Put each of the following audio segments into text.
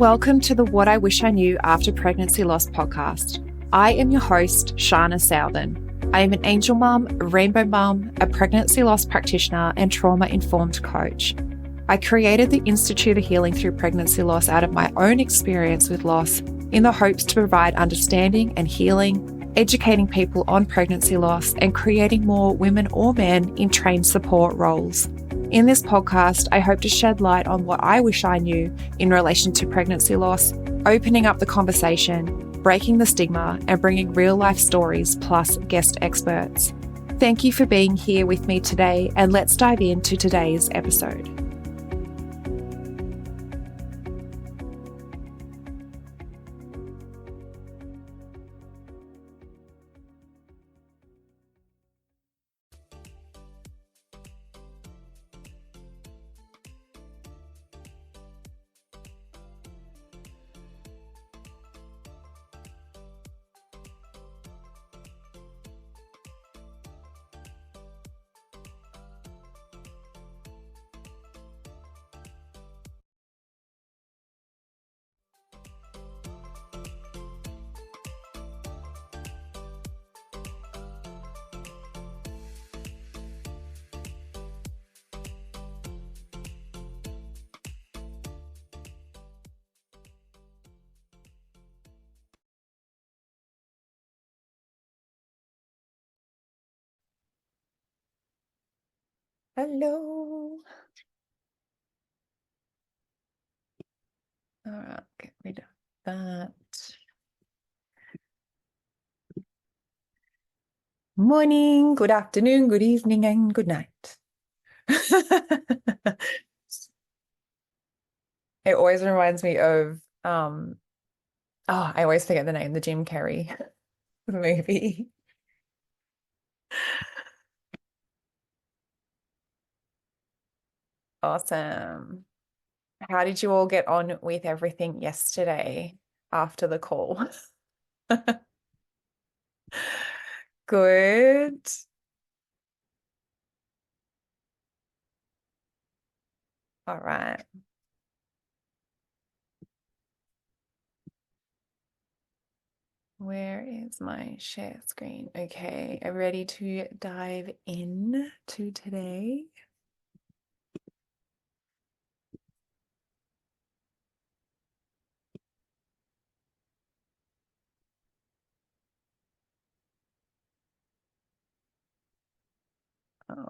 Welcome to the What I Wish I Knew After Pregnancy Loss podcast. I am your host, Shana Southern. I am an angel mum, a rainbow mum, a pregnancy loss practitioner, and trauma-informed coach. I created the Institute of Healing Through Pregnancy Loss out of my own experience with loss in the hopes to provide understanding and healing, educating people on pregnancy loss, and creating more women or men in trained support roles. In this podcast, I hope to shed light on what I wish I knew in relation to pregnancy loss, opening up the conversation, breaking the stigma, and bringing real-life stories plus guest experts. Thank you for being here with me today, and let's dive into today's episode. Hello. All right, get rid of that. Morning, good afternoon, good evening, and good night. It always reminds me of I always forget the name, the Jim Carrey movie. Awesome. How did you all get on with everything yesterday after the call? Good. All right. Where is my share screen? Okay, I'm ready to dive in to today. Oh.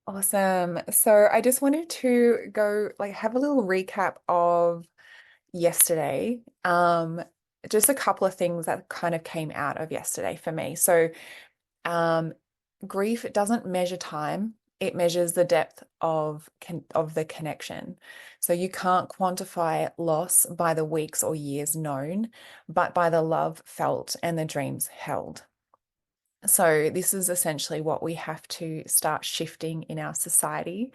Awesome. So I just wanted to go have a little recap of yesterday. Just a couple of things that kind of came out of yesterday for me. So grief, it doesn't measure time. It measures the depth of the connection. So you can't quantify loss by the weeks or years known, but by the love felt and the dreams held. So this is essentially what we have to start shifting in our society.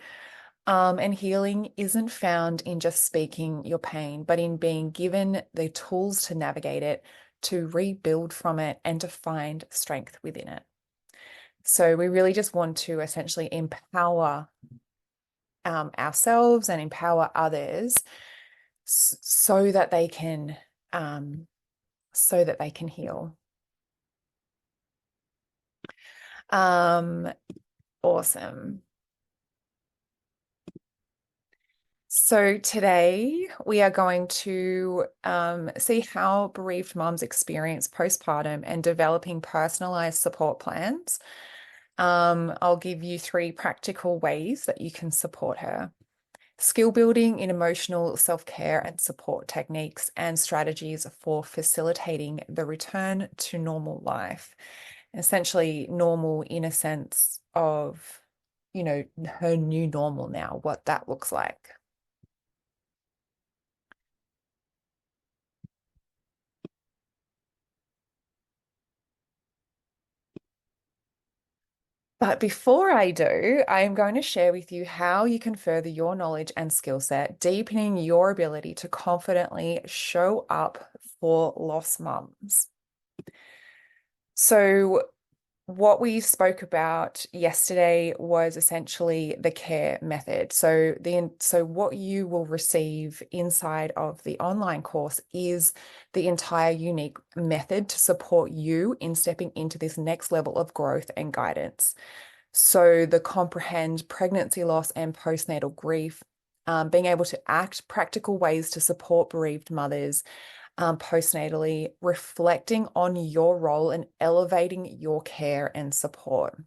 And healing isn't found in just speaking your pain, but in being given the tools to navigate it, to rebuild from it, and to find strength within it. So we really just want to essentially empower ourselves and empower others so that they can heal. Awesome. So today we are going to see how bereaved mums experience postpartum and developing personalized support plans. I'll give you 3 practical ways that you can support her. Skill building in emotional self-care and support techniques and strategies for facilitating the return to normal life. Essentially normal in a sense of, her new normal now, what that looks like. But before I do, I am going to share with you how you can further your knowledge and skill set, deepening your ability to confidently show up for lost mums. So what we spoke about yesterday was essentially the care method. So what you will receive inside of the online course is the entire unique method to support you in stepping into this next level of growth and guidance. So the comprehend pregnancy loss and postnatal grief, being able to act practical ways to support bereaved mothers postnatally, reflecting on your role and elevating your care and support.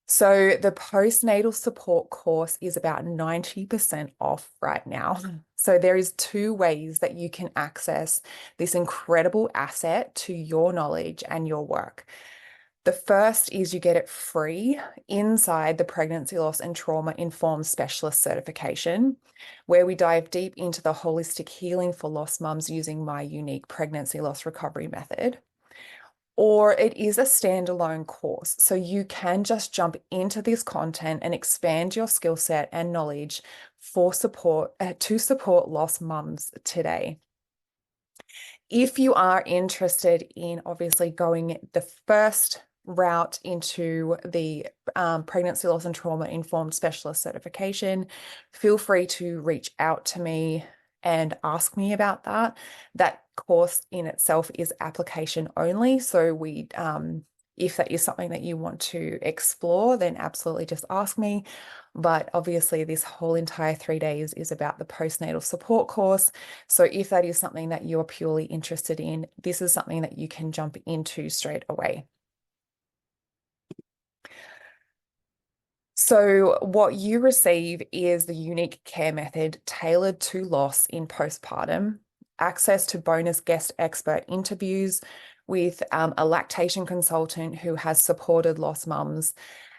So the postnatal support course is about 90% off right now. So there is two ways that you can access this incredible asset to your knowledge and your work. The first is you get it free inside the Pregnancy Loss and Trauma Informed Specialist certification, where we dive deep into the holistic healing for lost mums using my unique pregnancy loss recovery method. Or it is a standalone course, so you can just jump into this content and expand your skill set and knowledge for support to support lost mums today. If you are interested in obviously going the first route into the pregnancy loss and trauma informed specialist certification, feel free to reach out to me and ask me about that. That course in itself is application only. So if that is something that you want to explore, then absolutely just ask me. But obviously, this whole entire 3 days is about the postnatal support course. So if that is something that you're purely interested in, this is something that you can jump into straight away. So what you receive is the unique care method tailored to loss in postpartum, access to bonus guest expert interviews with a lactation consultant who has supported lost mums,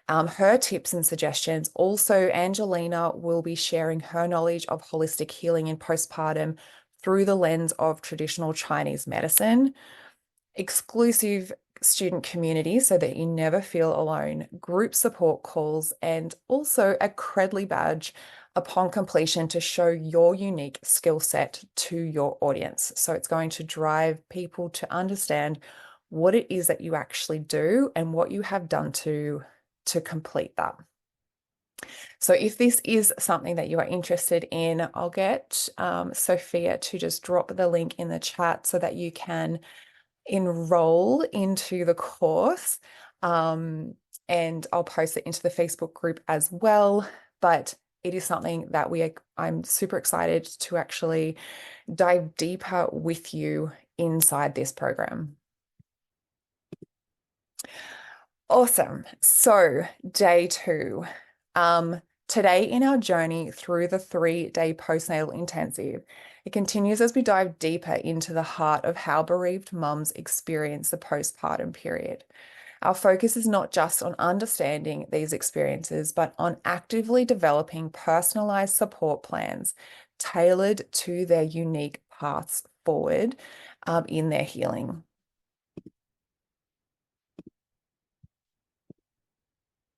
her tips and suggestions. Also, Angelina will be sharing her knowledge of holistic healing in postpartum through the lens of traditional Chinese medicine, exclusive student community so that you never feel alone, group support calls, and also a Credly badge upon completion to show your unique skill set to your audience. So it's going to drive people to understand what it is that you actually do and what you have done to complete that. So if this is something that you are interested in, I'll get Sophia to just drop the link in the chat so that you can enroll into the course. And I'll post it into the Facebook group as well. But it is something that I'm super excited to actually dive deeper with you inside this program. Awesome. So day 2. Today in our journey through the 3-day postnatal intensive, it continues as we dive deeper into the heart of how bereaved mums experience the postpartum period. Our focus is not just on understanding these experiences, but on actively developing personalized support plans tailored to their unique paths forward in their healing.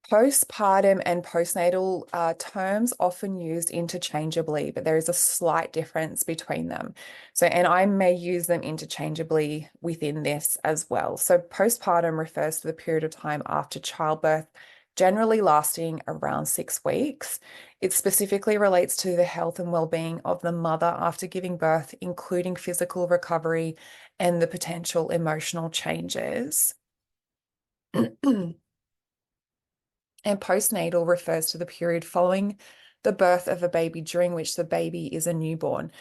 Postpartum and postnatal terms often used interchangeably, but there is a slight difference between them. And I may use them interchangeably within this as well. So postpartum refers to the period of time after childbirth, generally lasting around 6 weeks. It specifically relates to the health and well-being of the mother after giving birth, including physical recovery and the potential emotional changes. And postnatal refers to the period following the birth of a baby during which the baby is a newborn.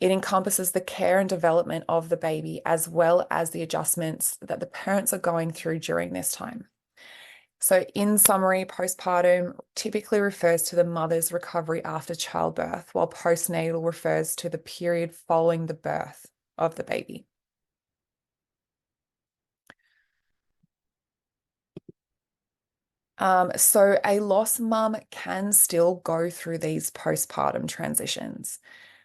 It encompasses the care and development of the baby as well as the adjustments that the parents are going through during this time. So in summary, postpartum typically refers to the mother's recovery after childbirth, while postnatal refers to the period following the birth of the baby. So a lost mum can still go through these postpartum transitions.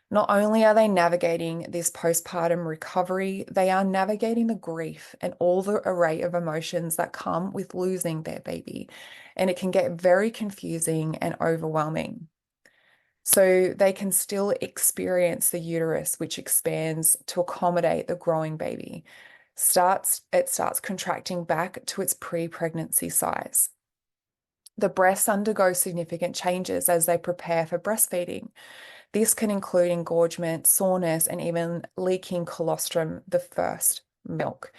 Not only are they navigating this postpartum recovery, they are navigating the grief and all the array of emotions that come with losing their baby. And it can get very confusing and overwhelming. So they can still experience the uterus, which expands to accommodate the growing baby. it starts contracting back to its pre-pregnancy size. The breasts undergo significant changes as they prepare for breastfeeding. This can include engorgement, soreness, and even leaking colostrum, the first milk.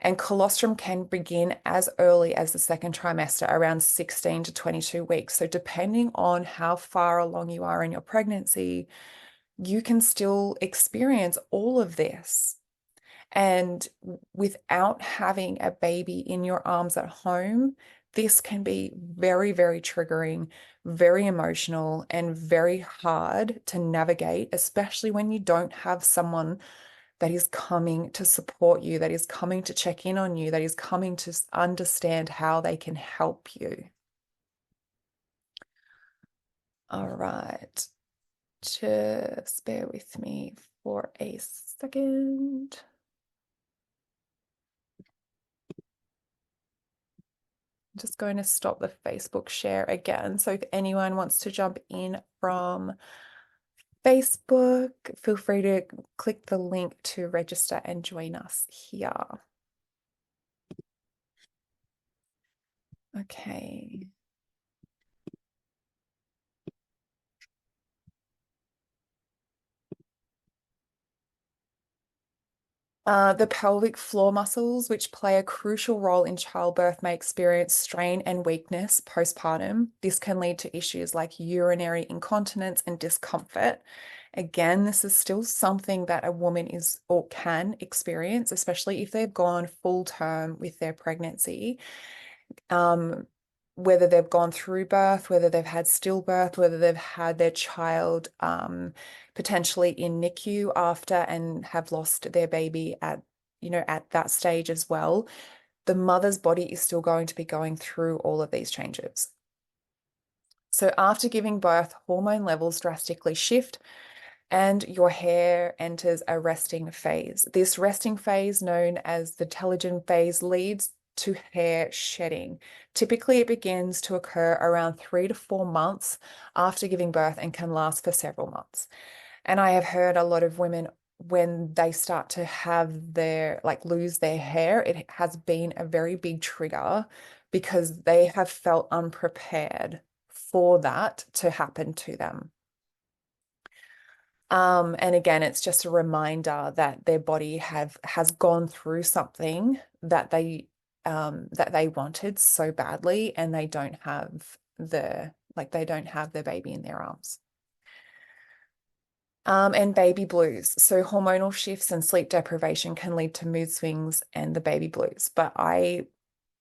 And colostrum can begin as early as the second trimester, around 16 to 22 weeks. So, depending on how far along you are in your pregnancy, you can still experience all of this. And without having a baby in your arms at home, this can be very, very triggering, very emotional, and very hard to navigate, especially when you don't have someone that is coming to support you, that is coming to check in on you, that is coming to understand how they can help you. All right. Just bear with me for a second. I'm just going to stop the Facebook share again. So if anyone wants to jump in from Facebook, feel free to click the link to register and join us here. Okay. The pelvic floor muscles, which play a crucial role in childbirth, may experience strain and weakness postpartum. This can lead to issues like urinary incontinence and discomfort. Again, this is still something that a woman is or can experience, especially if they've gone full term with their pregnancy. Whether they've gone through birth, whether they've had stillbirth, whether they've had their child potentially in NICU after and have lost their baby at that stage as well, the mother's body is still going to be going through all of these changes. So after giving birth, hormone levels drastically shift and your hair enters a resting phase. This resting phase, known as the telogen phase, leads to hair shedding. Typically, it begins to occur around 3 to 4 months after giving birth and can last for several months. And I have heard a lot of women, when they start to have lose their hair, it has been a very big trigger because they have felt unprepared for that to happen to them. And again, it's just a reminder that their body has gone through something that they wanted so badly, and they don't have their baby in their arms. And baby blues. So hormonal shifts and sleep deprivation can lead to mood swings and the baby blues. But I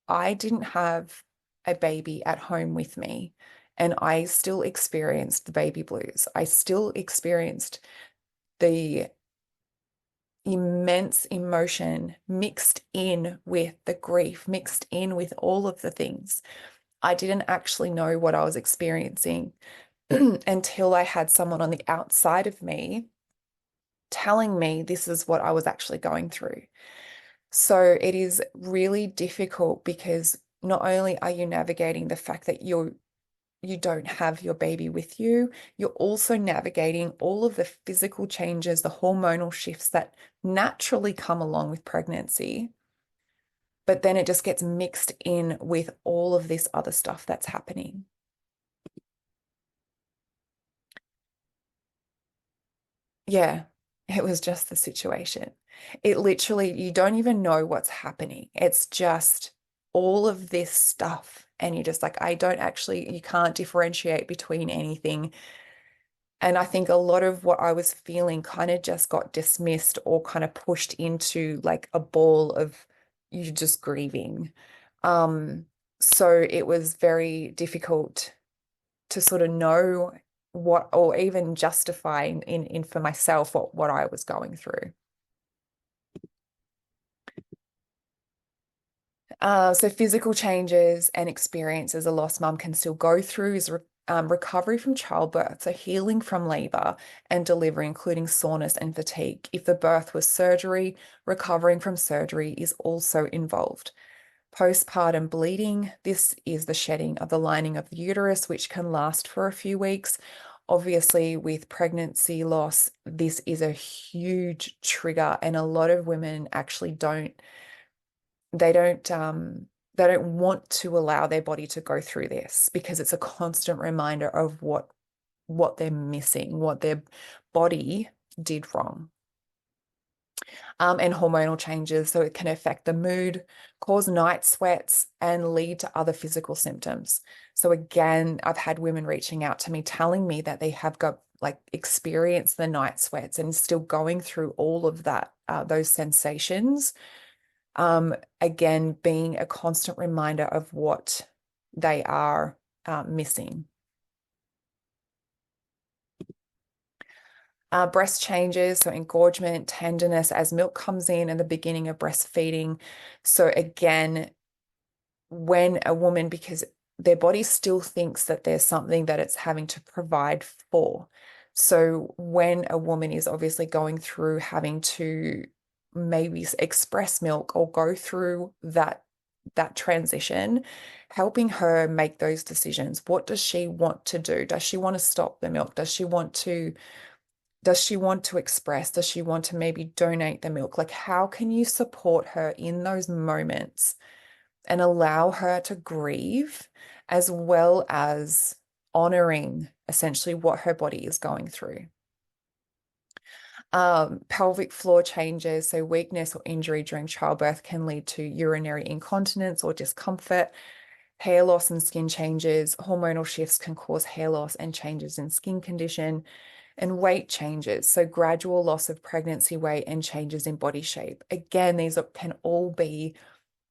didn't have a baby at home with me, and I still experienced the baby blues. I still experienced the immense emotion mixed in with the grief, mixed in with all of the things. I didn't actually know what I was experiencing until I had someone on the outside of me telling me this is what I was actually going through. So it is really difficult because not only are you navigating the fact that you don't have your baby with you, you're also navigating all of the physical changes, the hormonal shifts that naturally come along with pregnancy. But then it just gets mixed in with all of this other stuff that's happening. Yeah, it was just the situation. It literally, you don't even know what's happening. It's just all of this stuff. And you're just like, you can't differentiate between anything. And I think a lot of what I was feeling kind of just got dismissed or kind of pushed into like a ball of you just grieving. So it was very difficult to sort of know what, or even justify in for myself what I was going through. So physical changes and experiences a lost mum can still go through is recovery from childbirth, so healing from labor and delivery, including soreness and fatigue. If the birth was surgery, recovering from surgery is also involved. Postpartum bleeding, this is the shedding of the lining of the uterus, which can last for a few weeks, Obviously, with pregnancy loss, this is a huge trigger, and a lot of women actually they don't they don't want to allow their body to go through this because it's a constant reminder of what they're missing, what their body did wrong. And hormonal changes. So it can affect the mood, cause night sweats, and lead to other physical symptoms. So again, I've had women reaching out to me telling me that they have got like experienced the night sweats and still going through all of that, those sensations. Again, being a constant reminder of what they are missing. Breast changes, so engorgement, tenderness as milk comes in and the beginning of breastfeeding. So again, when a woman, because their body still thinks that there's something that it's having to provide for. So when a woman is obviously going through having to maybe express milk or go through that transition, helping her make those decisions. What does she want to do? Does she want to stop the milk? Does she want to express? Does she want to maybe donate the milk? Like, how can you support her in those moments and allow her to grieve as well as honoring essentially what her body is going through? Pelvic floor changes, so weakness or injury during childbirth can lead to urinary incontinence or discomfort. Hair loss and skin changes, hormonal shifts can cause hair loss and changes in skin condition. And weight changes, so gradual loss of pregnancy weight and changes in body shape. Again, these can all be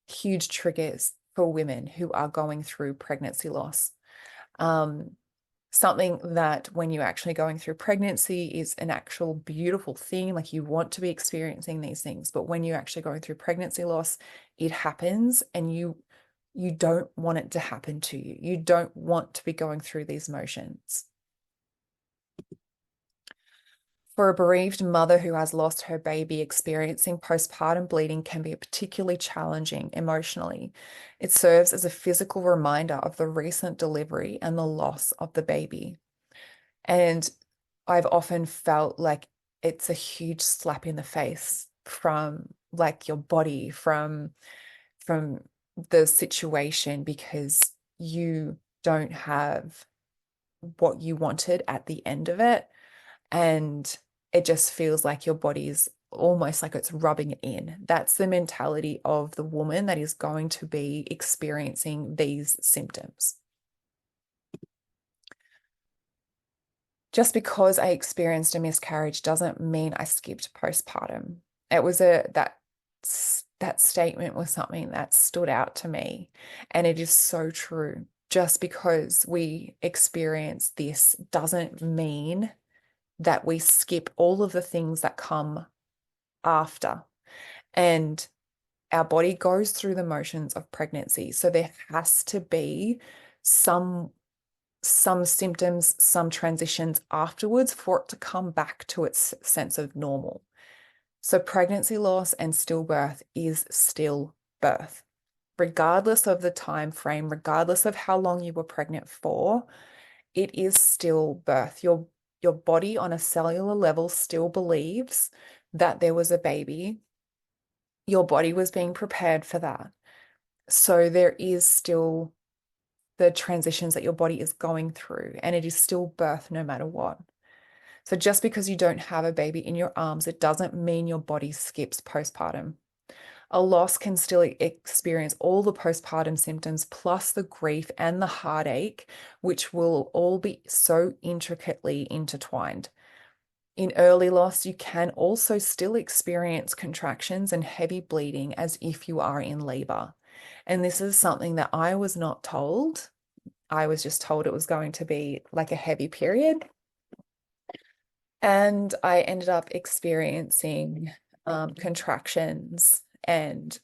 huge triggers for women who are going through pregnancy loss. Something that when you're actually going through pregnancy is an actual beautiful thing, like you want to be experiencing these things, but when you're actually going through pregnancy loss, it happens and you don't want it to happen to you. You don't want to be going through these motions. For a bereaved mother who has lost her baby, experiencing postpartum bleeding can be particularly challenging emotionally. It serves as a physical reminder of the recent delivery and the loss of the baby. And I've often felt like it's a huge slap in the face from like your body, from the situation, because you don't have what you wanted at the end of it. And it just feels like your body's almost like it's rubbing it in. That's the mentality of the woman that is going to be experiencing these symptoms. Just because I experienced a miscarriage doesn't mean I skipped postpartum. It was that statement was something that stood out to me, and it is so true. Just because we experience this doesn't mean that we skip all of the things that come after. And our body goes through the motions of pregnancy. So there has to be some symptoms, some transitions afterwards for it to come back to its sense of normal. So pregnancy loss and stillbirth is still birth. Regardless of the time frame, regardless of how long you were pregnant for, it is still birth. Your body on a cellular level still believes that there was a baby. Your body was being prepared for that. So there is still the transitions that your body is going through, and it is still birth no matter what. So just because you don't have a baby in your arms, it doesn't mean your body skips postpartum. A loss can still experience all the postpartum symptoms, plus the grief and the heartache, which will all be so intricately intertwined. In early loss, you can also still experience contractions and heavy bleeding as if you are in labor. And this is something that I was not told. I was just told it was going to be like a heavy period. And I ended up experiencing contractions and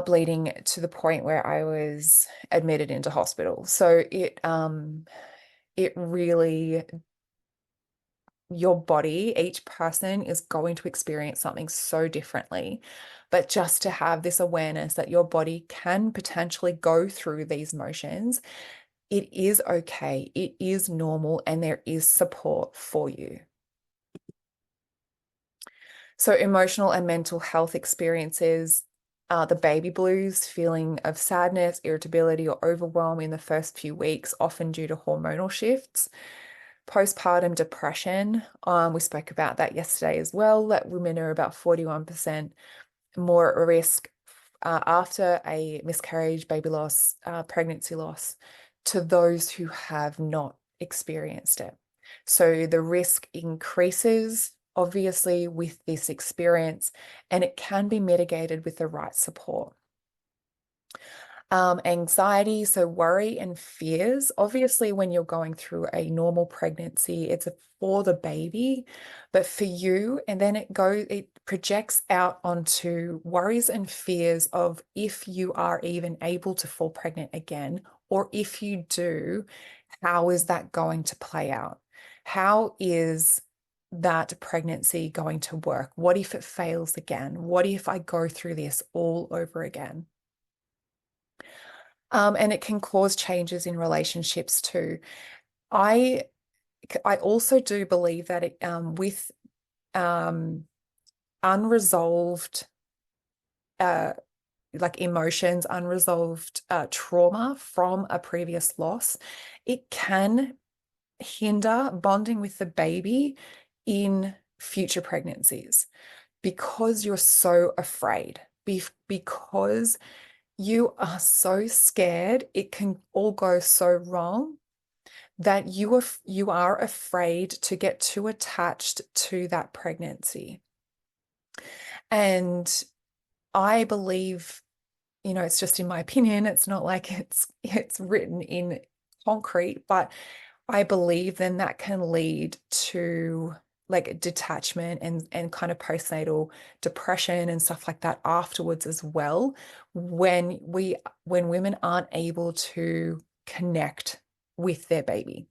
bleeding to the point where I was admitted into hospital. So it really, your body, each person is going to experience something so differently. But just to have this awareness that your body can potentially go through these motions It is okay. It is normal, and there is support for you. So emotional and mental health experiences, the baby blues, feeling of sadness, irritability, or overwhelm in the first few weeks, often due to hormonal shifts. Postpartum depression, we spoke about that yesterday as well, that women are about 41% more at risk after a miscarriage, baby loss, pregnancy loss, to those who have not experienced it. So the risk increases, obviously, with this experience, and it can be mitigated with the right support. Anxiety, so worry and fears. Obviously, when you're going through a normal pregnancy, it's for the baby, but for you, and then it projects out onto worries and fears of if you are even able to fall pregnant again, or if you do, how is that going to play out? How is that pregnancy going to work? What if it fails again? What if I go through this all over again? And it can cause changes in relationships too. I I also do believe that with unresolved uh, like emotions, unresolved trauma from a previous loss, it can hinder bonding with the baby in future pregnancies because you're so afraid, because you are so scared it can all go so wrong that you are afraid to get too attached to that pregnancy. And I believe, it's just in my opinion, it's not like it's written in concrete, but I believe then that can lead to like detachment and kind of postnatal depression and stuff like that afterwards as well, when women aren't able to connect with their baby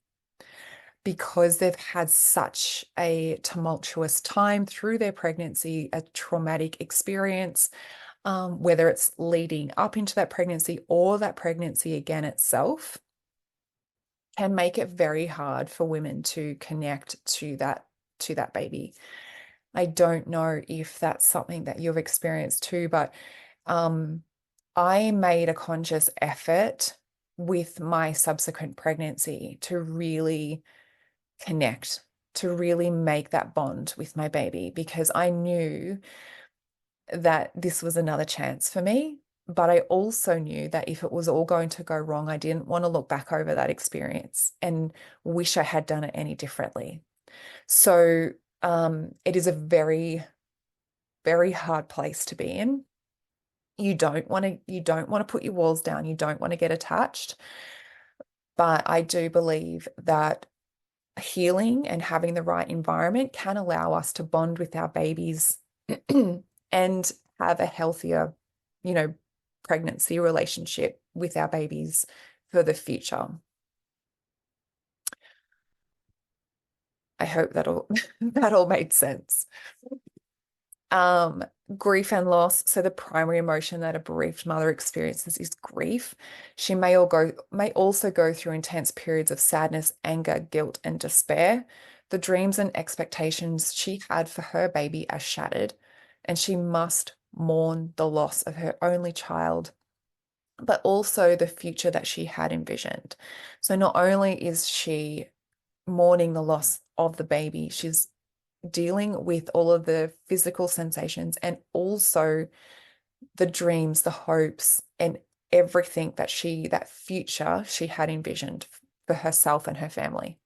because they've had such a tumultuous time through their pregnancy, a traumatic experience, whether it's leading up into that pregnancy or that pregnancy again itself, can make it very hard for women to connect to that baby. I don't know if that's something that you've experienced too, but I made a conscious effort with my subsequent pregnancy to really connect, to really make that bond with my baby, because I knew that this was another chance for me. But I also knew that if it was all going to go wrong, I didn't want to look back over that experience and wish I had done it any differently. So it is a very, very hard place to be in. You don't want to put your walls down. You don't want to get attached. But I do believe that healing and having the right environment can allow us to bond with our babies and have a healthier, you know, pregnancy relationship with our babies for the future. I hope that all that all made sense. Um, Grief and loss. So the primary emotion that a bereaved mother experiences is grief. She may also go through intense periods of sadness, anger, guilt, and despair. The dreams and expectations she had for her baby are shattered, and she must mourn the loss of her only child, but also the future that she had envisioned. So not only is she mourning the loss of the baby, she's dealing with all of the physical sensations and also the dreams, the hopes, and everything that future she had envisioned for herself and her family.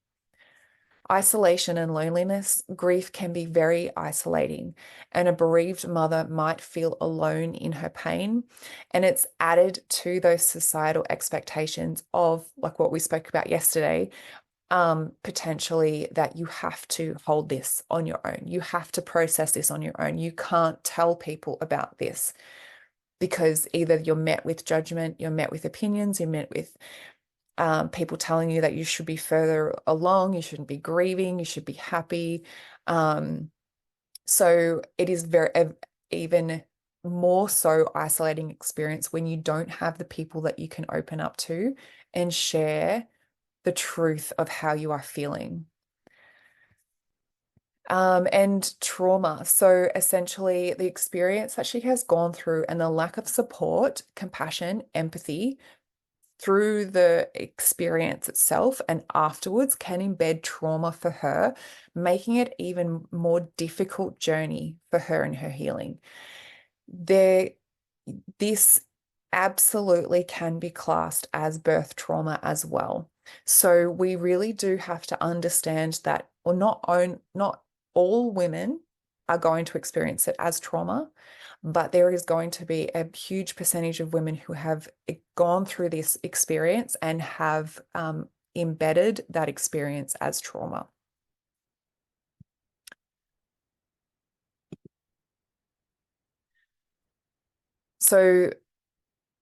Isolation and loneliness, grief can be very isolating, and a bereaved mother might feel alone in her pain. And it's added to those societal expectations of, like what we spoke about yesterday, potentially that you have to hold this on your own. You have to process this on your own. You can't tell people about this because either you're met with judgment, you're met with opinions, you're met with people telling you that you should be further along, you shouldn't be grieving, you should be happy. So it is very even more so isolating experience when you don't have the people that you can open up to and share the truth of how you are feeling. And trauma. So essentially, the experience that she has gone through and the lack of support, compassion, empathy through the experience itself and afterwards can embed trauma for her, making it even more difficult journey for her in her healing. This absolutely can be classed as birth trauma as well. So we really do have to understand that, or not all women are going to experience it as trauma, but there is going to be a huge percentage of women who have gone through this experience and have embedded that experience as trauma. So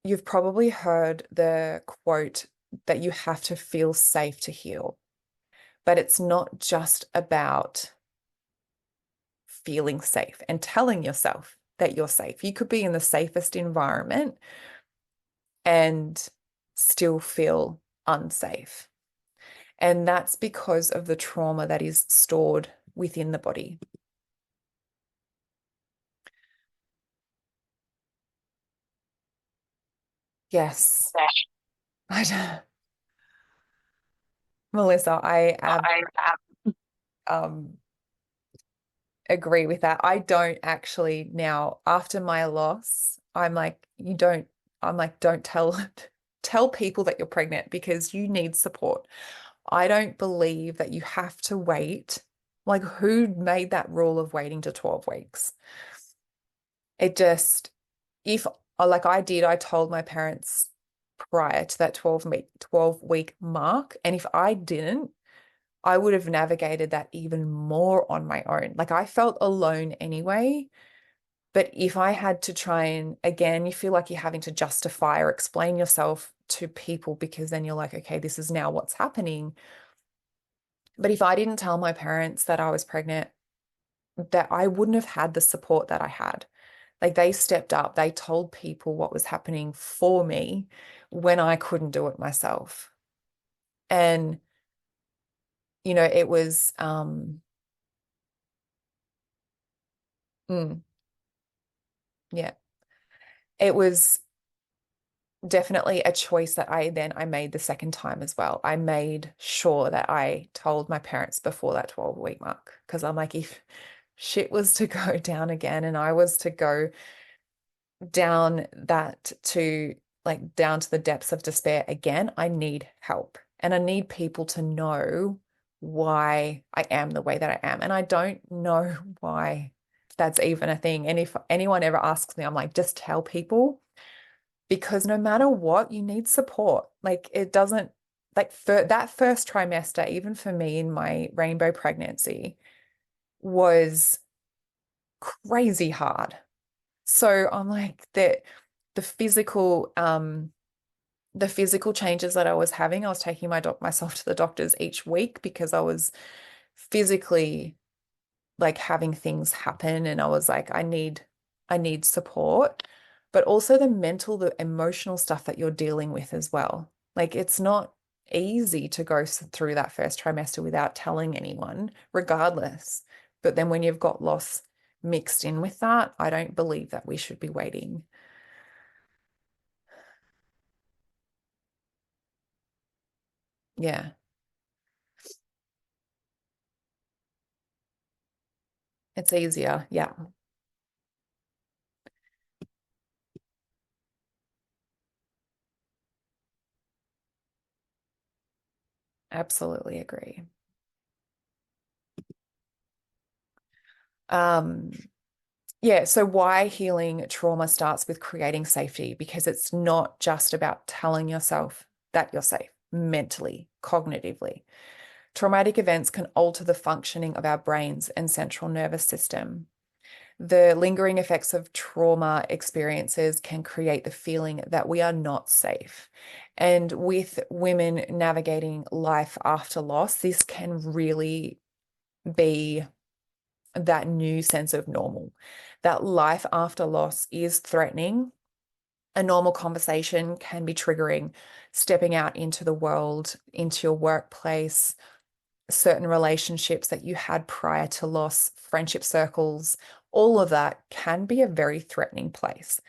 you've probably heard the quote that you have to feel safe to heal, but it's not just about feeling safe and telling yourself that you're safe. You could be in the safest environment and still feel unsafe. And that's because of the trauma that is stored within the body. Yes. Melissa, um, agree with that. I don't actually now, after my loss, I'm like, don't tell people that you're pregnant because you need support. I don't believe that you have to wait. Like, who made that rule of waiting to 12 weeks? It just, if like I did, I told my parents prior to that 12 week mark. And if I didn't, I would have navigated that even more on my own. Like I felt alone anyway. But if I had to try and, again, you feel like you're having to justify or explain yourself to people because then you're like, okay, this is now what's happening. But if I didn't tell my parents that I was pregnant, that I wouldn't have had the support that I had. Like they stepped up, they told people what was happening for me when I couldn't do it myself. And, it was, mm, yeah, it was definitely a choice that I made the second time as well. I made sure that I told my parents before that 12-week mark because I'm like, if shit was to go down again and I was to go down that to like down to the depths of despair again, I need help and I need people to know why I am the way that I am. And I don't know why that's even a thing. And if anyone ever asks me, I'm like, just tell people because no matter what, you need support. Like it doesn't, like for that first trimester, even for me in my rainbow pregnancy, was crazy hard. So I'm like that the physical changes that I was having, I was taking myself to the doctors each week because I was physically like having things happen and I was like, I need support, but also the mental, the emotional stuff that you're dealing with as well. Like it's not easy to go through that first trimester without telling anyone, regardless. But then when you've got loss mixed in with that, I don't believe that we should be waiting. Yeah, it's easier. Yeah, absolutely agree. Um, Yeah, so why healing trauma starts with creating safety because it's not just about telling yourself that you're safe mentally, cognitively. Traumatic events can alter the functioning of our brains and central nervous system. The lingering effects of trauma experiences can create the feeling that we are not safe. And with women navigating life after loss, this can really be that new sense of normal, that life after loss is threatening A normal conversation can be triggering, stepping out into the world, into your workplace, certain relationships that you had prior to loss, friendship circles, all of that can be a very threatening place.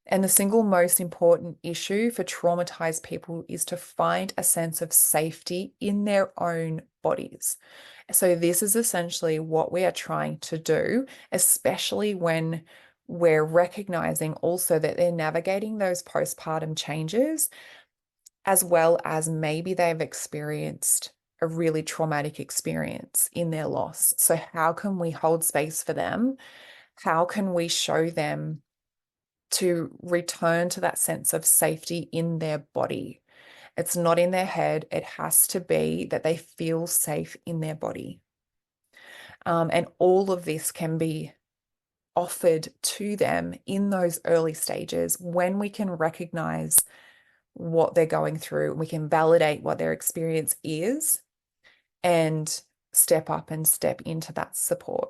And the single most important issue for traumatized people is to find a sense of safety in their own bodies. So, this is essentially what we are trying to do, especially when we're recognizing also that they're navigating those postpartum changes, as well as maybe they've experienced a really traumatic experience in their loss. So, how can we hold space for them? How can we show them to return to that sense of safety in their body? It's not in their head. It has to be that they feel safe in their body. And all of this can be offered to them in those early stages when we can recognize what they're going through. We can validate what their experience is and step up and step into that support.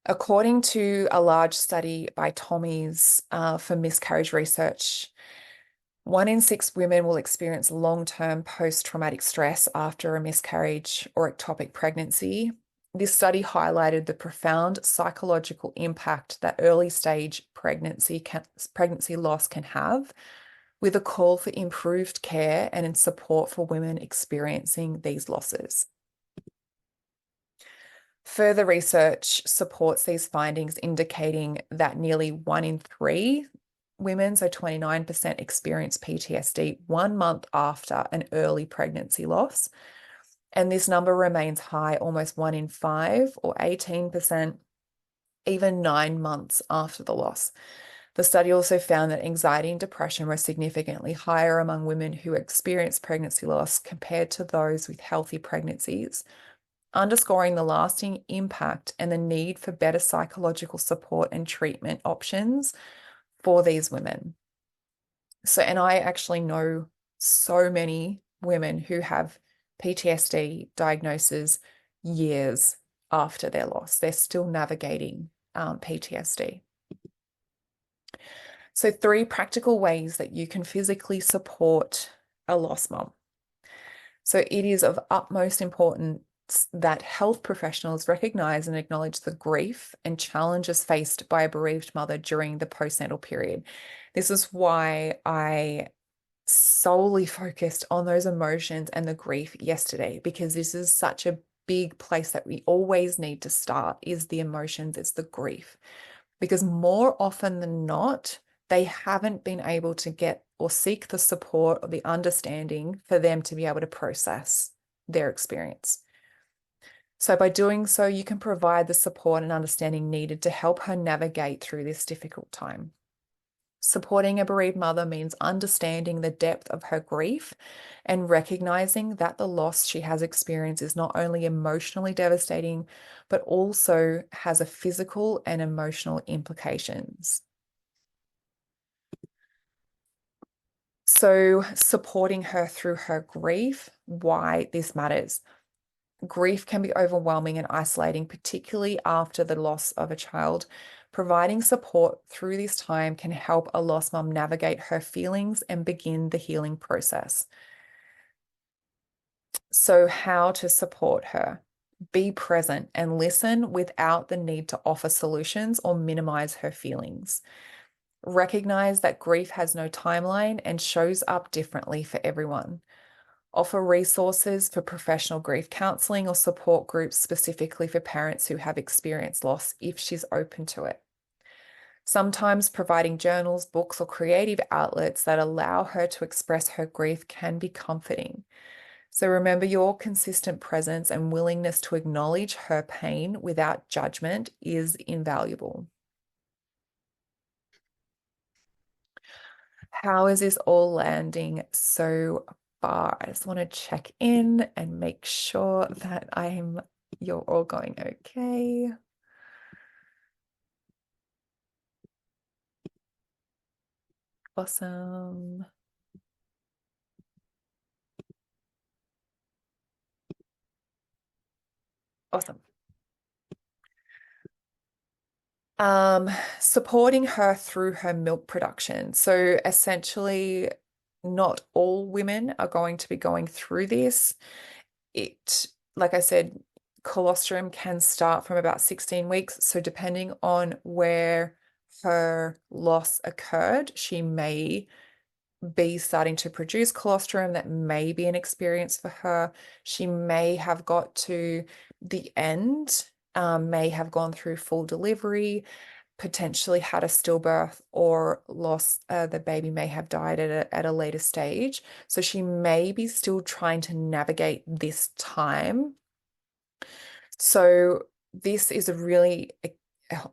According to a large study by Tommy's for miscarriage research, 1 in 6 women will experience long-term post-traumatic stress after a miscarriage or ectopic pregnancy. This study highlighted the profound psychological impact that early stage pregnancy loss can have, with a call for improved care and in support for women experiencing these losses. Further research supports these findings, indicating that nearly 1 in 3 women, so 29%, experience PTSD 1 month after an early pregnancy loss. And this number remains high, almost 1 in 5 or 18%, even 9 months after the loss. The study also found that anxiety and depression were significantly higher among women who experienced pregnancy loss compared to those with healthy pregnancies, underscoring the lasting impact and the need for better psychological support and treatment options for these women. So, and I actually know so many women who have PTSD diagnoses years after their loss. They're still navigating PTSD. So, 3 practical ways that you can physically support a lost mom. So, it is of utmost importance that health professionals recognize and acknowledge the grief and challenges faced by a bereaved mother during the postnatal period. This is why I solely focused on those emotions and the grief yesterday, because this is such a big place that we always need to start, is the emotions, it's the grief. Because more often than not, they haven't been able to get or seek the support or the understanding for them to be able to process their experience. So by doing so, you can provide the support and understanding needed to help her navigate through this difficult time. Supporting a bereaved mother means understanding the depth of her grief and recognizing that the loss she has experienced is not only emotionally devastating, but also has a physical and emotional implications. So supporting her through her grief, why this matters. Grief can be overwhelming and isolating, particularly after the loss of a child. Providing support through this time can help a lost mom navigate her feelings and begin the healing process. So, how to support her? Be present and listen without the need to offer solutions or minimize her feelings. Recognize that grief has no timeline and shows up differently for everyone. Offer resources for professional grief counseling or support groups specifically for parents who have experienced loss if she's open to it. Sometimes providing journals, books, or creative outlets that allow her to express her grief can be comforting. So remember, your consistent presence and willingness to acknowledge her pain without judgment is invaluable. How is this all landing so far? I just want to check in and make sure that you're all going okay. Awesome. Awesome. Supporting her through her milk production. So essentially, not all women are going to be going through this. Like I said, colostrum can start from about 16 weeks. So depending on where her loss occurred, she may be starting to produce colostrum. That may be an experience for her. She may have got to the end, may have gone through full delivery, potentially had a stillbirth or lost, the baby may have died at a later stage. So she may be still trying to navigate this time. So this is a really,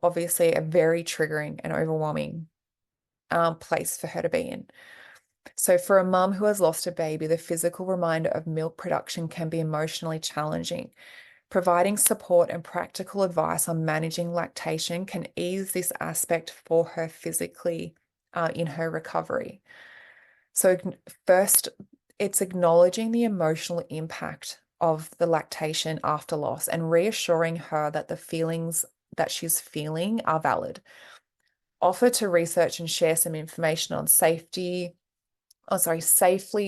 obviously, a very triggering and overwhelming place for her to be in. So for a mum who has lost a baby, the physical reminder of milk production can be emotionally challenging. Providing support and practical advice on managing lactation can ease this aspect for her physically in her recovery. So first, it's acknowledging the emotional impact of the lactation after loss and reassuring her that the feelings that she's feeling are valid. Offer to research and share some information on safely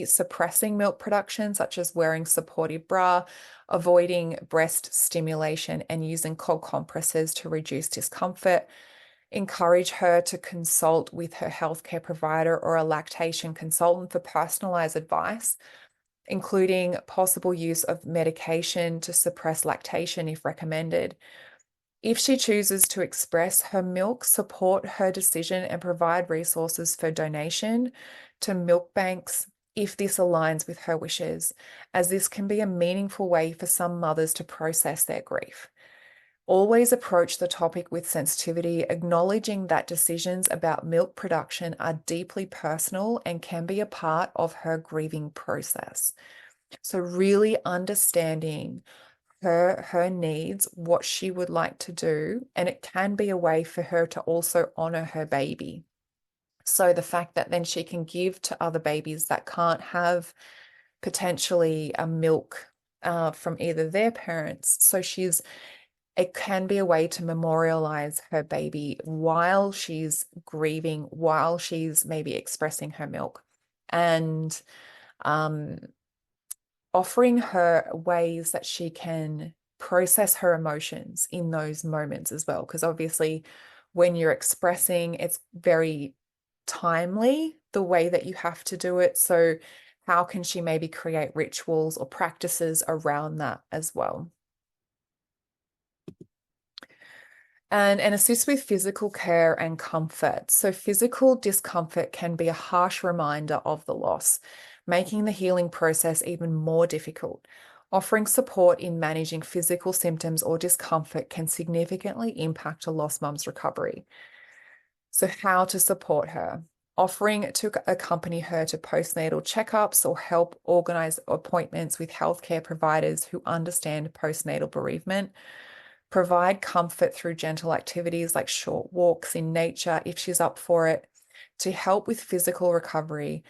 suppressing milk production, such as wearing supportive bra, avoiding breast stimulation, and using cold compresses to reduce discomfort. Encourage her to consult with her healthcare provider or a lactation consultant for personalized advice, including possible use of medication to suppress lactation if recommended. If she chooses to express her milk, support her decision and provide resources for donation to milk banks if this aligns with her wishes, as this can be a meaningful way for some mothers to process their grief. Always approach the topic with sensitivity, acknowledging that decisions about milk production are deeply personal and can be a part of her grieving process. So really understanding her needs, what she would like to do, and it can be a way for her to also honor her baby. So the fact that then she can give to other babies that can't have potentially a milk from either their parents. So it can be a way to memorialize her baby while she's grieving, while she's maybe expressing her milk, and offering her ways that she can process her emotions in those moments as well. Because obviously, when you're expressing, it's very timely the way that you have to do it. So, how can she maybe create rituals or practices around that as well? And assist with physical care and comfort. So, physical discomfort can be a harsh reminder of the loss, making the healing process even more difficult. Offering support in managing physical symptoms or discomfort can significantly impact a lost mum's recovery. So, how to support her? Offering to accompany her to postnatal checkups or help organize appointments with healthcare providers who understand postnatal bereavement. Provide comfort through gentle activities like short walks in nature if she's up for it, to help with physical recovery,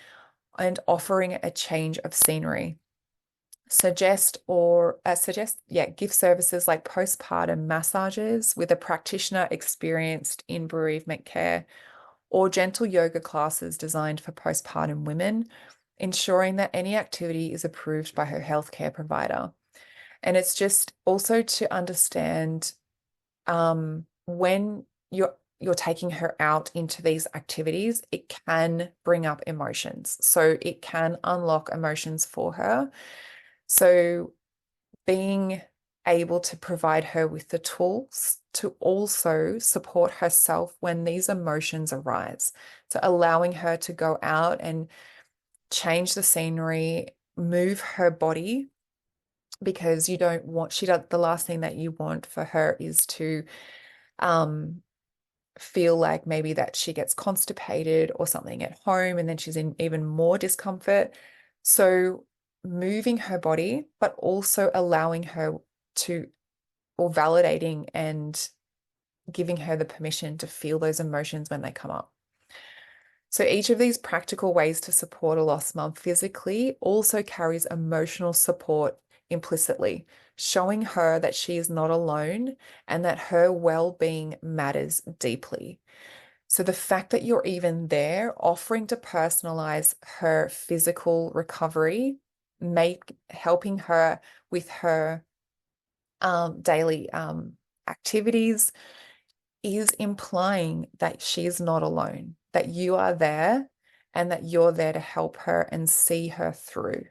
and offering a change of scenery. Give services like postpartum massages with a practitioner experienced in bereavement care, or gentle yoga classes designed for postpartum women, ensuring that any activity is approved by her healthcare provider. And it's just also to understand when you're taking her out into these activities, it can bring up emotions. So it can unlock emotions for her. So being able to provide her with the tools to also support herself when these emotions arise. So allowing her to go out and change the scenery, move her body, because the last thing that you want for her is to feel like maybe that she gets constipated or something at home and then she's in even more discomfort. So moving her body, but also allowing her or validating and giving her the permission to feel those emotions when they come up. So each of these practical ways to support a lost mum physically also carries emotional support implicitly showing her that she is not alone and that her well-being matters deeply. So the fact that you're even there, offering to personalize her physical recovery, helping her with her daily activities, is implying that she's not alone, that you are there and that you're there to help her and see her through.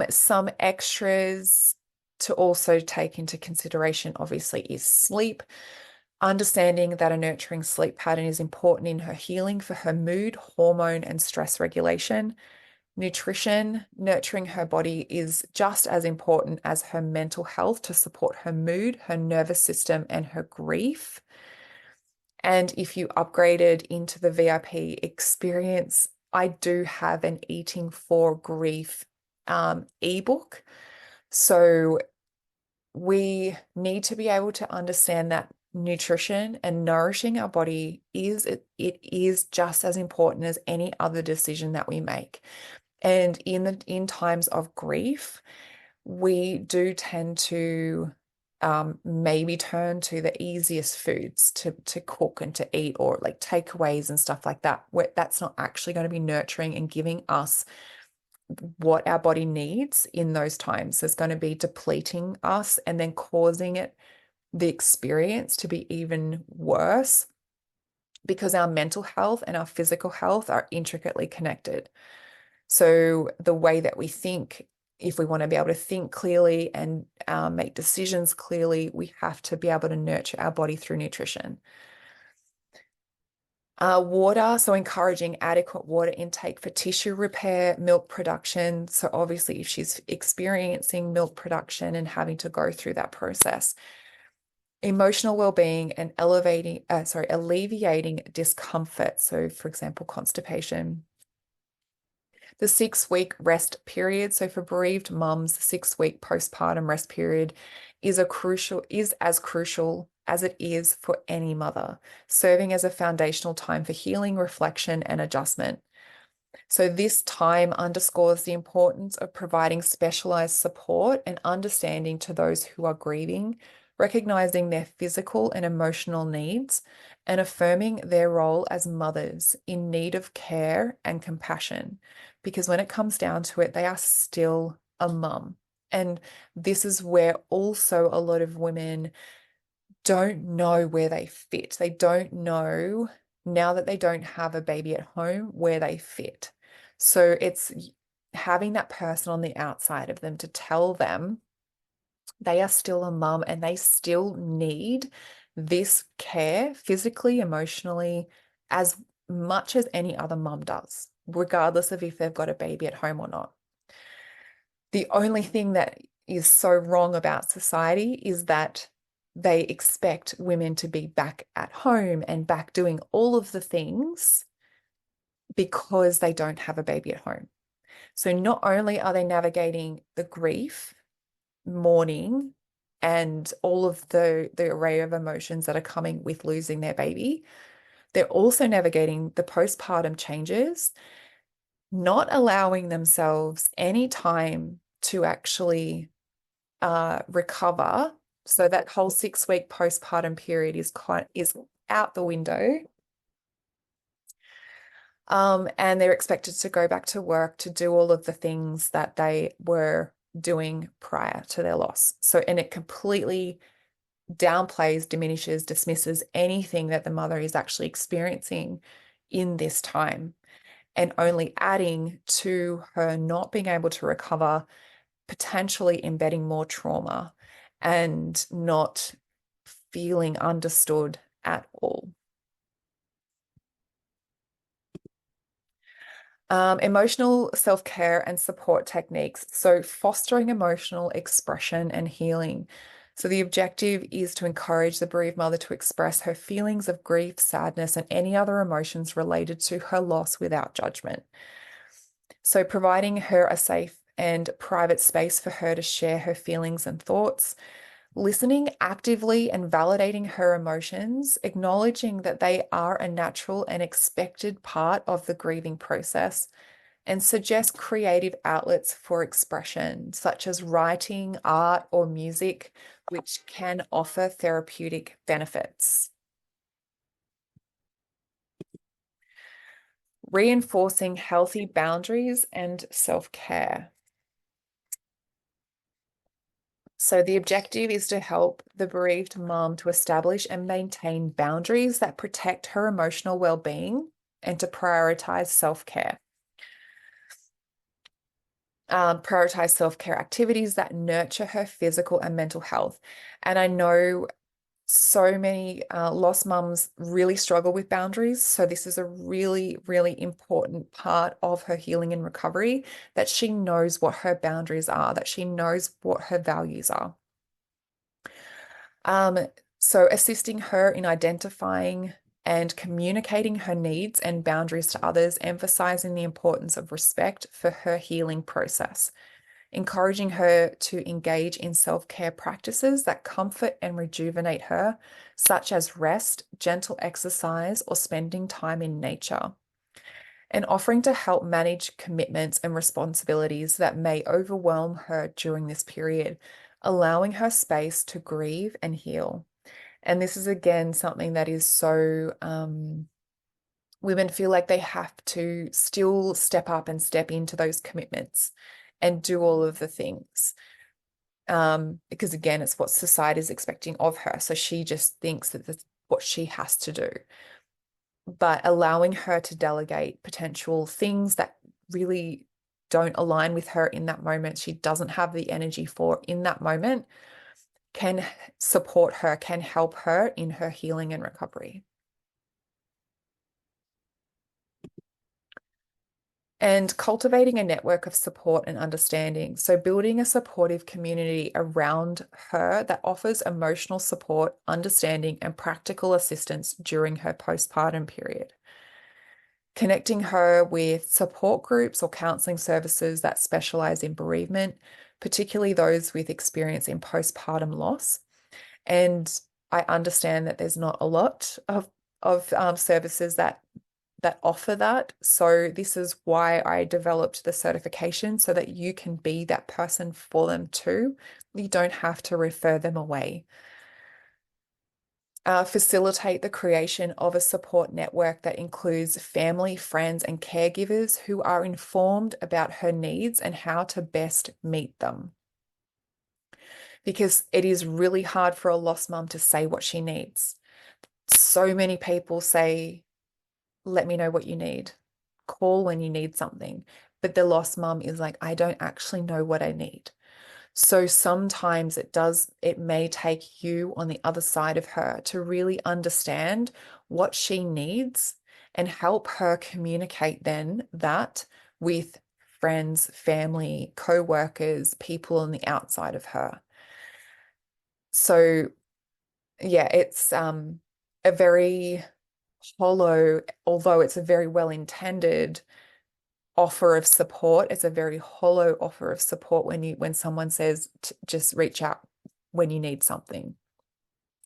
Some extras to also take into consideration, obviously, is sleep. Understanding that a nurturing sleep pattern is important in her healing for her mood, hormone, and stress regulation. Nutrition, nurturing her body is just as important as her mental health to support her mood, her nervous system, and her grief. And if you upgraded into the VIP experience, I do have an Eating for Grief ebook. So we need to be able to understand that nutrition and nourishing our body it is just as important as any other decision that we make. And in times of grief, we do tend to maybe turn to the easiest foods to cook and to eat, or like takeaways and stuff like that, where that's not actually going to be nurturing and giving us what our body needs in those times. So it's going to be depleting us and then causing the experience to be even worse, because our mental health and our physical health are intricately connected. So the way that we think, if we want to be able to think clearly and make decisions clearly, we have to be able to nurture our body through nutrition. Water, so encouraging adequate water intake for tissue repair, milk production. So obviously if she's experiencing milk production and having to go through that process. Emotional well-being and alleviating discomfort. So for example, constipation. The 6-week rest period. So for bereaved mums, the 6-week postpartum rest period is as crucial as it is for any mother, serving as a foundational time for healing, reflection, and adjustment. So this time underscores the importance of providing specialized support and understanding to those who are grieving, recognizing their physical and emotional needs, and affirming their role as mothers in need of care and compassion. Because when it comes down to it, they are still a mum. And this is where also a lot of women don't know where they fit. They don't know, now that they don't have a baby at home, where they fit. So it's having that person on the outside of them to tell them they are still a mum and they still need this care physically, emotionally, as much as any other mum does, regardless of if they've got a baby at home or not. The only thing that is so wrong about society is that they expect women to be back at home and back doing all of the things because they don't have a baby at home. So not only are they navigating the grief, mourning, and all of the array of emotions that are coming with losing their baby, they're also navigating the postpartum changes, not allowing themselves any time to actually recover. So that whole 6-week postpartum period is out the window. And they're expected to go back to work to do all of the things that they were doing prior to their loss. So, and it completely downplays, diminishes, dismisses anything that the mother is actually experiencing in this time, and only adding to her not being able to recover, potentially embedding more trauma and not feeling understood at all. Emotional self-care and support techniques. So fostering emotional expression and healing. So the objective is to encourage the bereaved mother to express her feelings of grief, sadness, and any other emotions related to her loss without judgment. So providing her a safe and private space for her to share her feelings and thoughts, listening actively and validating her emotions, acknowledging that they are a natural and expected part of the grieving process, and suggest creative outlets for expression, such as writing, art, or music, which can offer therapeutic benefits. Reinforcing healthy boundaries and self-care. So the objective is to help the bereaved mom to establish and maintain boundaries that protect her emotional well-being and to prioritize self-care. Prioritize self-care activities that nurture her physical and mental health. And I know so many lost mums really struggle with boundaries. So this is a really, really important part of her healing and recovery, that she knows what her boundaries are, that she knows what her values are. So assisting her in identifying and communicating her needs and boundaries to others, emphasizing the importance of respect for her healing process, encouraging her to engage in self-care practices that comfort and rejuvenate her, such as rest, gentle exercise, or spending time in nature, and offering to help manage commitments and responsibilities that may overwhelm her during this period, allowing her space to grieve and heal. And this is again something that is so women feel like they have to still step up and step into those commitments and do all of the things. Because again, it's what society is expecting of her. So she just thinks that that's what she has to do. But allowing her to delegate potential things that really don't align with her in that moment, she doesn't have the energy for in that moment, can support her, can help her in her healing and recovery. And cultivating a network of support and understanding. So building a supportive community around her that offers emotional support, understanding, and practical assistance during her postpartum period. Connecting her with support groups or counseling services that specialize in bereavement, particularly those with experience in postpartum loss. And I understand that there's not a lot of services that offer that. So this is why I developed the certification, so that you can be that person for them too. You don't have to refer them away. Facilitate the creation of a support network that includes family, friends, and caregivers who are informed about her needs and how to best meet them. Because it is really hard for a lost mum to say what she needs. So many people say, let me know what you need. Call when you need something. But the lost mum is like, I don't actually know what I need. So sometimes it may take you on the other side of her to really understand what she needs and help her communicate then that with friends, family, co-workers, people on the outside of her. So yeah, it's a very hollow, although it's a very well-intended offer of support. It's a very hollow offer of support when someone says just reach out when you need something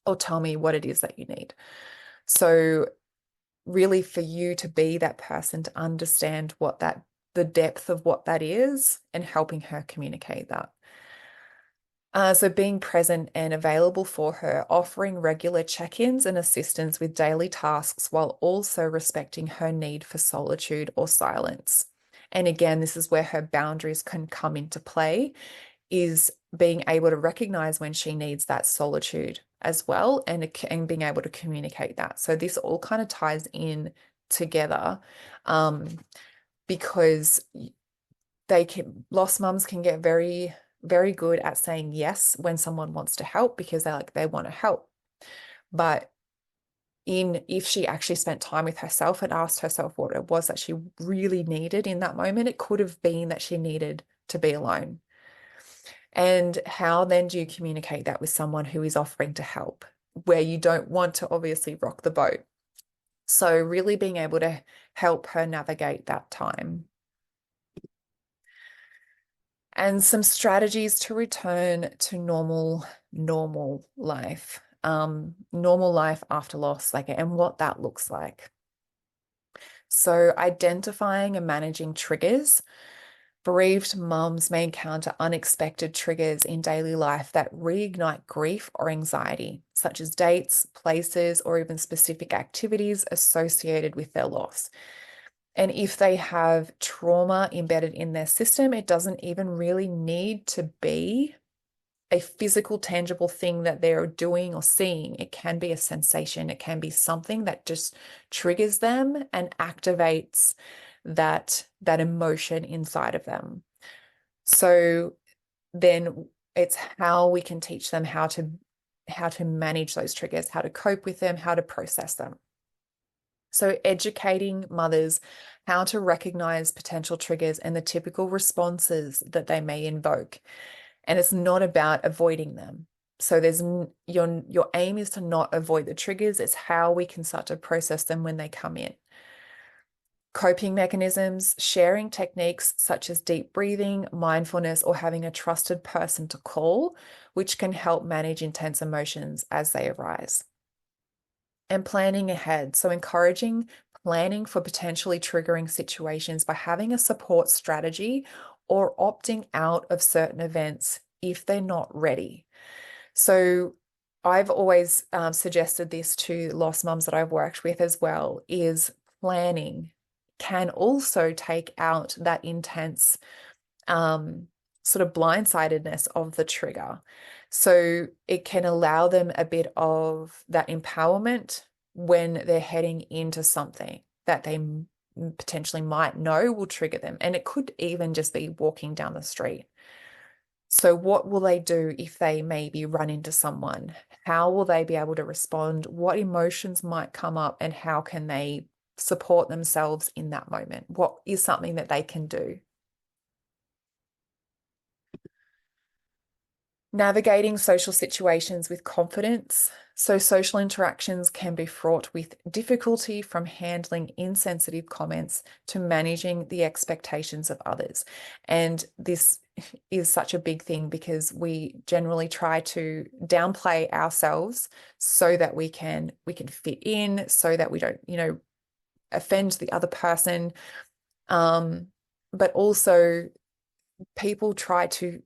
or tell me what it is that you need. So really for you to be that person to understand the depth of what that is and helping her communicate that. So being present and available for her, offering regular check-ins and assistance with daily tasks while also respecting her need for solitude or silence. And again, this is where her boundaries can come into play, is being able to recognize when she needs that solitude as well, and being able to communicate that. So this all kind of ties in together, because lost mums can get very, very good at saying yes when someone wants to help because they want to help. But if she actually spent time with herself and asked herself what it was that she really needed in that moment, it could have been that she needed to be alone. And how then do you communicate that with someone who is offering to help, where you don't want to obviously rock the boat? So really being able to help her navigate that time. And some strategies to return to normal life, normal life after loss, and what that looks like. So, identifying and managing triggers. Bereaved mums may encounter unexpected triggers in daily life that reignite grief or anxiety, such as dates, places, or even specific activities associated with their loss. And if they have trauma embedded in their system, it doesn't even really need to be a physical, tangible thing that they're doing or seeing. It can be a sensation. It can be something that just triggers them and activates that emotion inside of them. So then it's how we can teach them how to manage those triggers, how to cope with them, how to process them. So educating mothers how to recognize potential triggers and the typical responses that they may invoke. And it's not about avoiding them. So your aim is to not avoid the triggers. It's how we can start to process them when they come in. Coping mechanisms, sharing techniques such as deep breathing, mindfulness, or having a trusted person to call, which can help manage intense emotions as they arise. And planning ahead. So encouraging planning for potentially triggering situations by having a support strategy or opting out of certain events if they're not ready. So I've always suggested this to lost mums that I've worked with as well, is planning can also take out that intense sort of blindsidedness of the trigger. So it can allow them a bit of that empowerment when they're heading into something that they potentially might know will trigger them. And it could even just be walking down the street. So what will they do if they maybe run into someone? How will they be able to respond? What emotions might come up and how can they support themselves in that moment? What is something that they can do? Navigating social situations with confidence. So, social interactions can be fraught with difficulty, from handling insensitive comments to managing the expectations of others. And this is such a big thing because we generally try to downplay ourselves so that we can fit in, so that we don't, offend the other person. But also people try to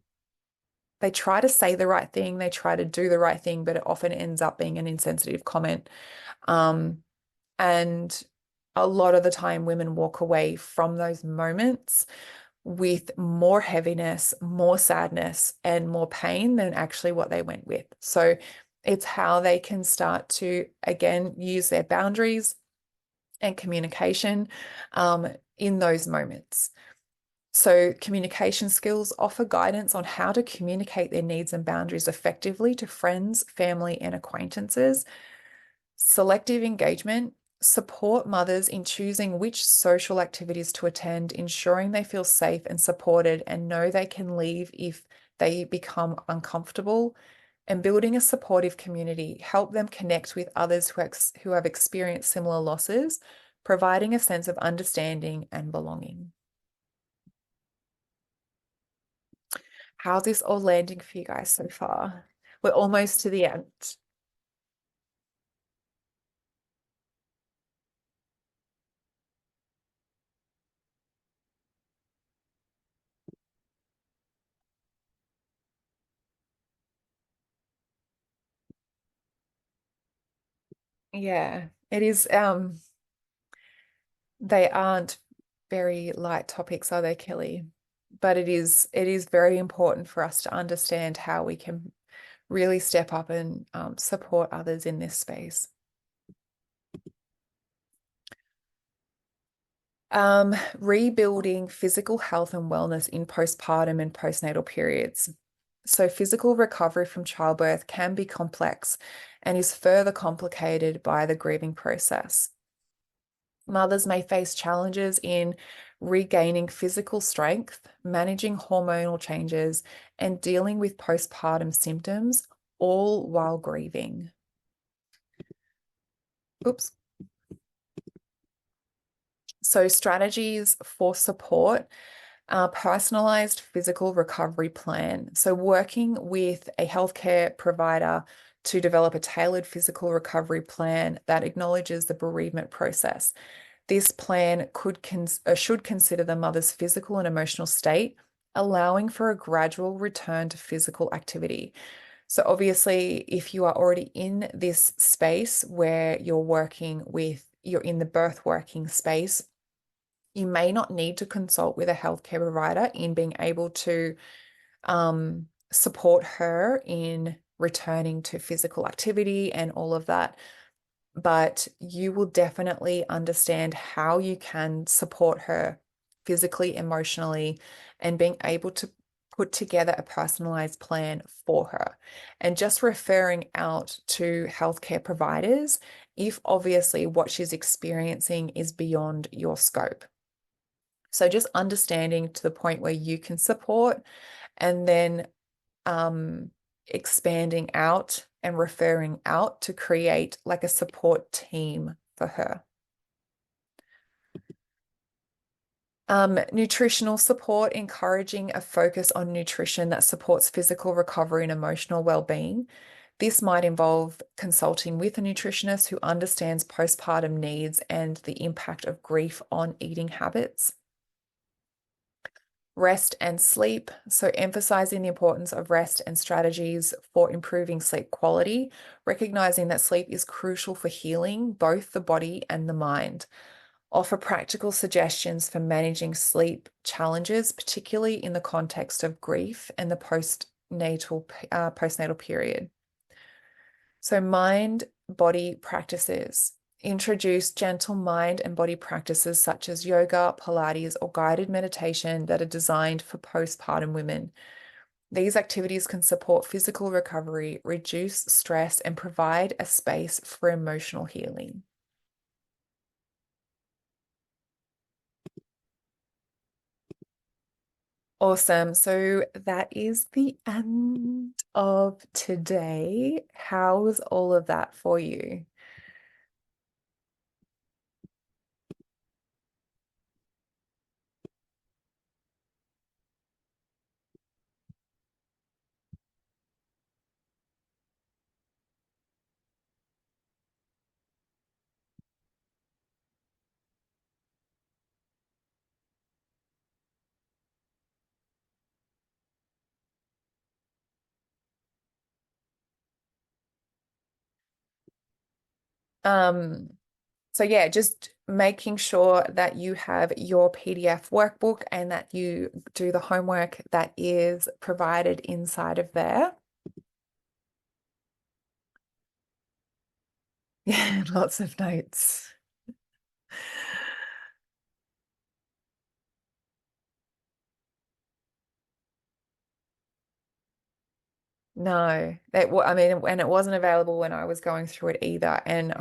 say the right thing, they try to do the right thing, but it often ends up being an insensitive comment. And a lot of the time, women walk away from those moments with more heaviness, more sadness, and more pain than actually what they went with. So it's how they can start to, again, use their boundaries and communication in those moments. So communication skills offer guidance on how to communicate their needs and boundaries effectively to friends, family, and acquaintances. Selective engagement, support mothers in choosing which social activities to attend, ensuring they feel safe and supported and know they can leave if they become uncomfortable. And building a supportive community, help them connect with others who have experienced similar losses, providing a sense of understanding and belonging. How's this all landing for you guys so far? We're almost to the end. Yeah, it is. They aren't very light topics, are they, Kelly? But it is very important for us to understand how we can really step up and support others in this space. Rebuilding physical health and wellness in postpartum and postnatal periods. So, physical recovery from childbirth can be complex and is further complicated by the grieving process. Mothers may face challenges in regaining physical strength, managing hormonal changes, and dealing with postpartum symptoms, all while grieving. Oops. So, strategies for support. Personalized physical recovery plan. So, working with a healthcare provider to develop a tailored physical recovery plan that acknowledges the bereavement process. This plan should consider the mother's physical and emotional state, allowing for a gradual return to physical activity. So obviously, if you are already in this space where you're in the birth working space, you may not need to consult with a healthcare provider in being able to support her in returning to physical activity and all of that. But you will definitely understand how you can support her physically, emotionally, and being able to put together a personalized plan for her. And just referring out to healthcare providers if obviously what she's experiencing is beyond your scope. So just understanding to the point where you can support and then expanding out and referring out to create like a support team for her. Nutritional support, encouraging a focus on nutrition that supports physical recovery and emotional well-being. This might involve consulting with a nutritionist who understands postpartum needs and the impact of grief on eating habits. Rest and sleep. So, emphasizing the importance of rest and strategies for improving sleep quality, recognizing that sleep is crucial for healing both the body and the mind. Offer practical suggestions for managing sleep challenges, particularly in the context of grief and the postnatal period. So, mind body practices. Introduce gentle mind and body practices such as yoga, Pilates, or guided meditation that are designed for postpartum women. These activities can support physical recovery, reduce stress, and provide a space for emotional healing. Awesome. So that is the end of today. How was all of that for you? Um, so yeah, just making sure that you have your PDF workbook and that you do the homework that is provided inside of there. Yeah, lots of notes. No, I mean, and it wasn't available when I was going through it either. And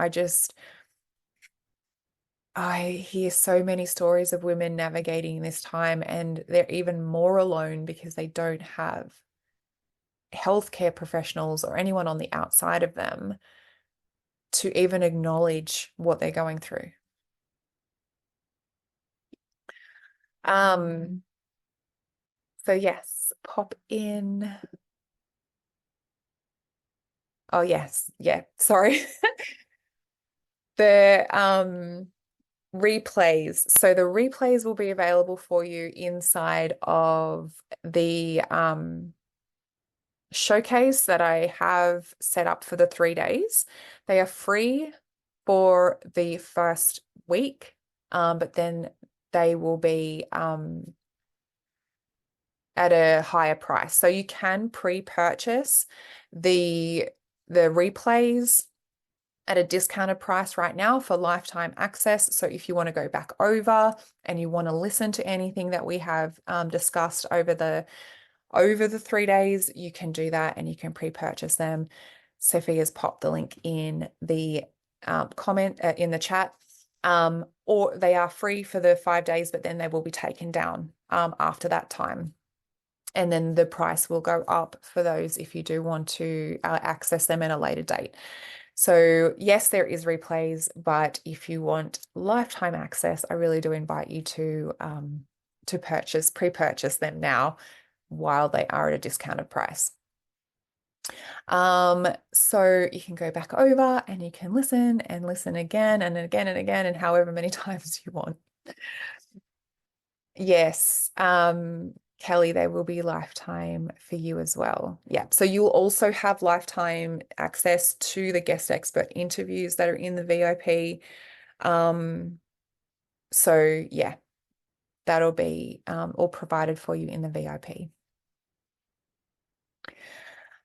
I hear so many stories of women navigating this time, and they're even more alone because they don't have healthcare professionals or anyone on the outside of them to even acknowledge what they're going through. Um, so yes, pop in. Oh yes, yeah, sorry. The replays. So the replays will be available for you inside of the showcase that I have set up for the 3 days. They are free for the first week, but then they will be at a higher price. So you can pre-purchase the replays at a discounted price right now for lifetime access. So if you want to go back over and you want to listen to anything that we have discussed over the 3 days, you can do that and you can pre-purchase them. Sophia's popped the link in the comment in the chat. Or they are free for the 5 days, but then they will be taken down after that time. And then the price will go up for those if you do want to access them at a later date. So yes, there is replays, but if you want lifetime access, I really do invite you to pre-purchase them now while they are at a discounted price. So you can go back over and you can listen and listen again and again and again and however many times you want. Yes, Kelly, there will be lifetime for you as well. Yeah, so you'll also have lifetime access to the guest expert interviews that are in the VIP. So yeah, that'll be all provided for you in the VIP.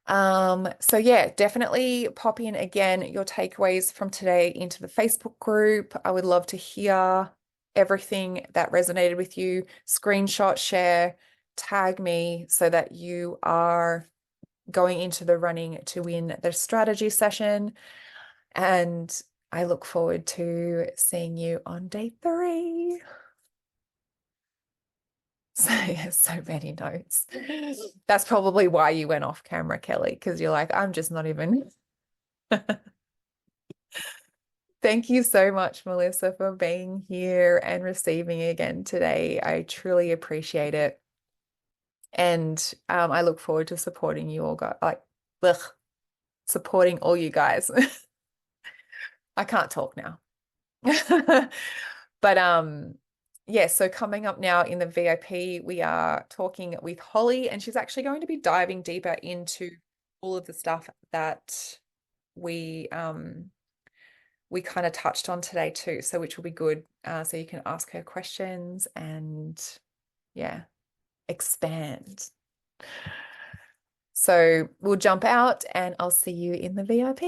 So yeah, definitely pop in again your takeaways from today into the Facebook group. I would love to hear everything that resonated with you. Screenshot, share, tag me so that you are going into the running to win the strategy session. And I look forward to seeing you on day 3. So, yeah, so many notes. That's probably why you went off camera, Kelly, because you're like, I'm just not even. Thank you so much, Melissa, for being here and receiving again today. I truly appreciate it. And I look forward to supporting you all, supporting all you guys. I can't talk now. But yeah, so coming up now in the VIP, we are talking with Holly, and she's actually going to be diving deeper into all of the stuff that we kind of touched on today too, so which will be good. So you can ask her questions and yeah, expand. So we'll jump out and I'll see you in the VIP.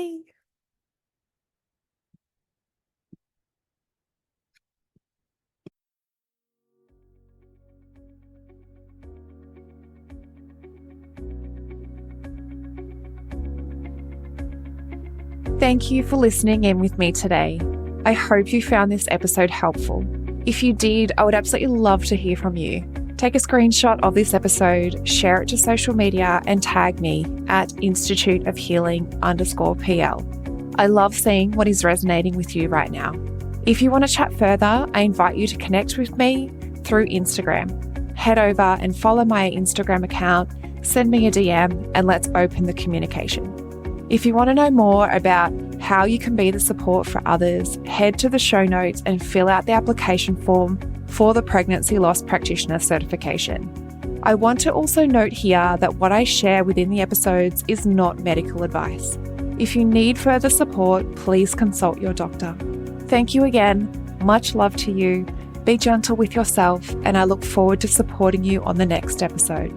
Thank you for listening in with me today. I hope you found this episode helpful. If you did, I would absolutely love to hear from you. Take a screenshot of this episode, share it to social media, and tag me at instituteofhealing_PL. I love seeing what is resonating with you right now. If you want to chat further, I invite you to connect with me through Instagram. Head over and follow my Instagram account, send me a DM, and let's open the communication. If you want to know more about how you can be the support for others, head to the show notes and fill out the application form for the Pregnancy Loss Practitioner certification. I want to also note here that what I share within the episodes is not medical advice. If you need further support, please consult your doctor. Thank you again. Much love to you. Be gentle with yourself, and I look forward to supporting you on the next episode.